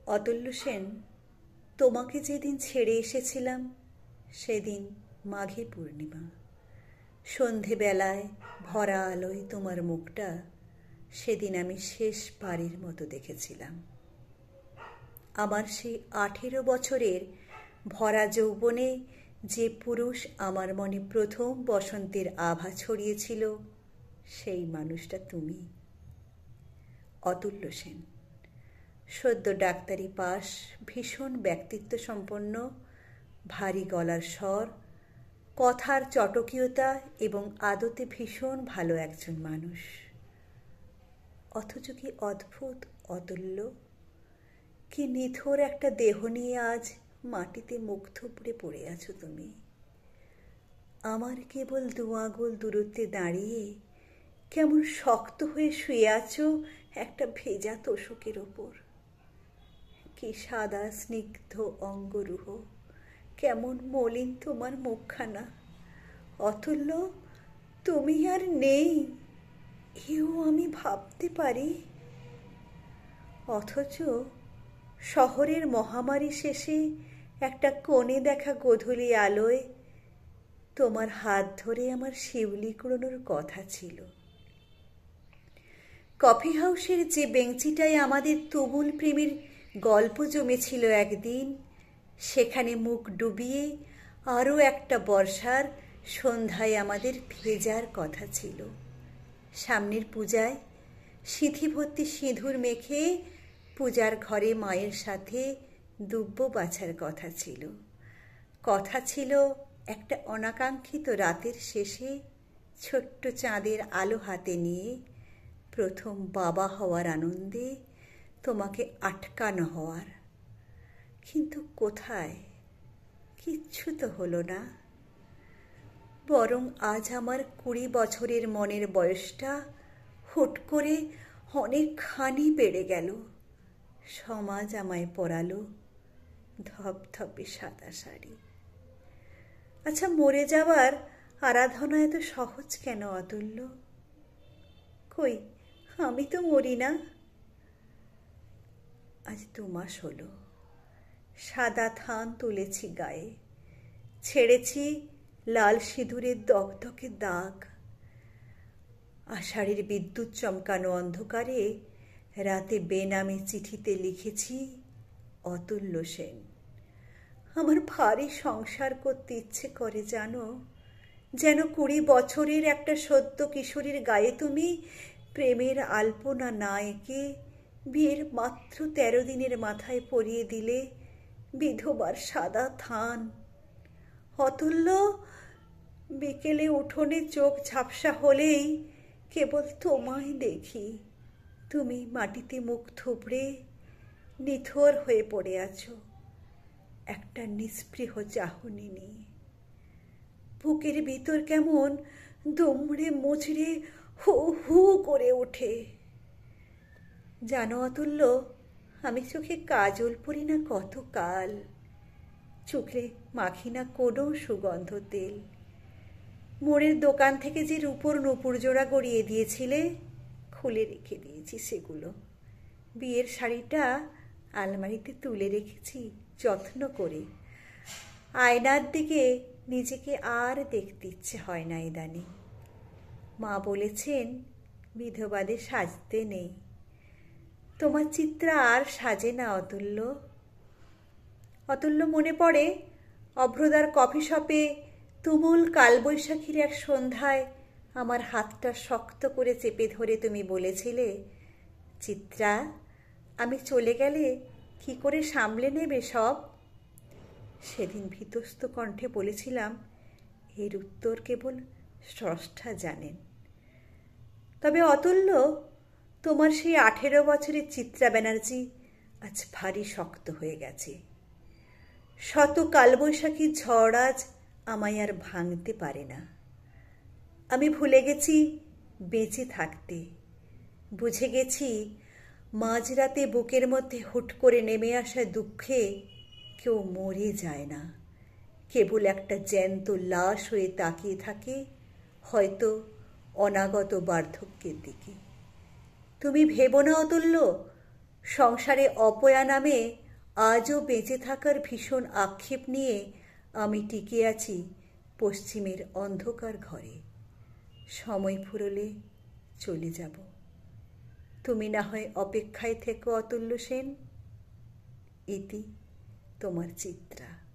অতুল্য সেন, তোমাকে যেদিন ছেড়ে এসেছিলাম সেদিন মাঘী পূর্ণিমা। সন্ধেবেলায় ভরা আলোয় তোমার মুখটা সেদিন আমি শেষ বারের মতো দেখেছিলাম। আমার সেই 18 বছরের ভরা যৌবনে যে পুরুষ আমার মনে প্রথম বসন্তের আভা ছড়িয়েছিল, সেই মানুষটা তুমি। অতুল্য সেন, সদ্য ডাক্তারি পাশ, ভীষণ ব্যক্তিত্ব সম্পন্ন, ভারী গলার স্বর, কথার চটকীয়তা এবং আদতে ভীষণ ভালো একজন মানুষ। অথচ কি অদ্ভুত অতুল্য, কি নিথর একটা দেহ নিয়ে আজ মাটিতে মুখ থুবড়ে পড়ে আছো তুমি। আমার কেবল 2 আঙুল দূরত্বে দাঁড়িয়ে কেমন শক্ত হয়ে শুয়ে আছো একটা ভেজা তোশকের ওপর। কি সাদা স্নিগ্ধ অঙ্গরূহ, কেমন মলিন তোমার মুখখানা। অতুল্য, তুমি আর নেই, এও আমি ভাবতে পারি। অথচ শহরের মহামারী শেষে একটা কোণে দেখা গোধূলি আলোয় তোমার হাত ধরে আমার শিউলি কুড়োনোর কথা ছিল। কফি হাউসের যে বেঞ্চিটায় আমাদের তুমুল প্রেমের গল্প জমেছিল একদিন, সেখানে মুখ ডুবিয়ে আরও একটা বর্ষার সন্ধ্যায় আমাদের ভেজার কথা ছিল। সামনের পূজায় সিঁথি ভর্তি সিঁদুর মেখে পূজার ঘরে মায়ের সাথে দুব্য বাছার কথা ছিল। কথা ছিল একটা অনাকাঙ্ক্ষিত রাতের শেষে ছোট্ট চাঁদের আলো হাতে নিয়ে প্রথম বাবা হওয়ার আনন্দে তোমাকে আটকানো হওয়ার। কিন্তু কোথায়, কিচ্ছু তো হলো না। বরং আজ আমার 20 বছরের মনের বয়সটা হুট করে অনেকখানি বেড়ে গেল। সমাজ আমায় পরালো ধপধপে সাদা শাড়ি। আচ্ছা, মরে যাওয়ার আরাধনা এত সহজ কেন অতুল্য? কই, আমি তো মরি না। আজ 2 মাস হলো, সাদা থান তুলেছি গায়ে, ছেড়েছি লাল সিঁদুরের দগদগে দাগ। আষাঢ়ের বিদ্যুৎ চমকানো অন্ধকারে রাতে বেনামে চিঠিতে লিখেছি, অতুল্য সেন। আমার ভারী সংসার করতে ইচ্ছে করে জানো, যেন 20 বছরের একটা সদ্য কিশোরীর গায়ে তুমি প্রেমের আলপনা না এঁকে বিয়ের মাত্র 13 দিনের মাথায় পরিয়ে দিলে বিধবার সাদা থান। অতুল্য, বিকেলে উঠোনে চোখ ঝাপসা হলেই কেবল তোমায় দেখি। তুমি মাটিতে মুখ থুবড়ে নিথর হয়ে পড়ে আছো একটা নিস্পৃহ চাহনি নিয়ে। বুকের ভিতর কেমন দুমড়ে মুচড়ে হু হু করে ওঠে। জানো অতুল্য, আমি চোখে কাজল পরি না কতকাল, চোখে মাখি না কোনো সুগন্ধ তেল। মোড়ের দোকান থেকে যে রূপোর নূপুর জোড়া গড়িয়ে দিয়েছিলে, খুলে রেখে দিয়েছি সেগুলো। বিয়ের শাড়িটা আলমারিতে তুলে রেখেছি যত্ন করে। আয়নার দিকে নিজেকে আর দেখতে ইচ্ছে হয় না ইদানিং। মা বলেছেন বিধবাদের সাজতে নেই। তোমার চিত্রা আর সাজে না অতুল্য। অতুল্য, মনে পড়ে অভ্রদার কফি শপে তুমুল কালবৈশাখীর এক সন্ধ্যায় আমার হাতটা শক্ত করে চেপে ধরে তুমি বলেছিলে, চিত্রা, আমি চলে গেলে কি করে সামলে নেবে সব? সেদিন ভীতস্ত কণ্ঠে বলেছিলাম, এর উত্তর কেবল স্রষ্টা জানেন। তবে অতুল্য, তোমার সেই 18 বছরের চিত্রা ব্যানার্জি আজ ভারী শক্ত হয়ে গেছে। শত কালবৈশাখীর ঝড় আজ আমায় আর ভাঙতে পারে না। আমি ভুলে গেছি বেঁচে থাকতে, বুঝে গেছি মাঝরাতে বুকের মধ্যে হুট করে নেমে আসা দুঃখে কেউ মরে যায় না, কেবল একটা জ্যান্ত লাশ হয়ে তাকিয়ে থাকে হয়তো অনাগত বার্ধক্যের দিকে। তুমি ভেবো না অতুল্য, সংসারে অপয়া নামে আজও বেঁচে থাকার ভীষণ আক্ষেপ নিয়ে আমি টিকে আছি পশ্চিমের অন্ধকার ঘরে। সময় ফুরোলে চলে যাব। তুমি না হয় অপেক্ষায় থেকো অতুল্য সেন। ইতি তোমার চিত্রা।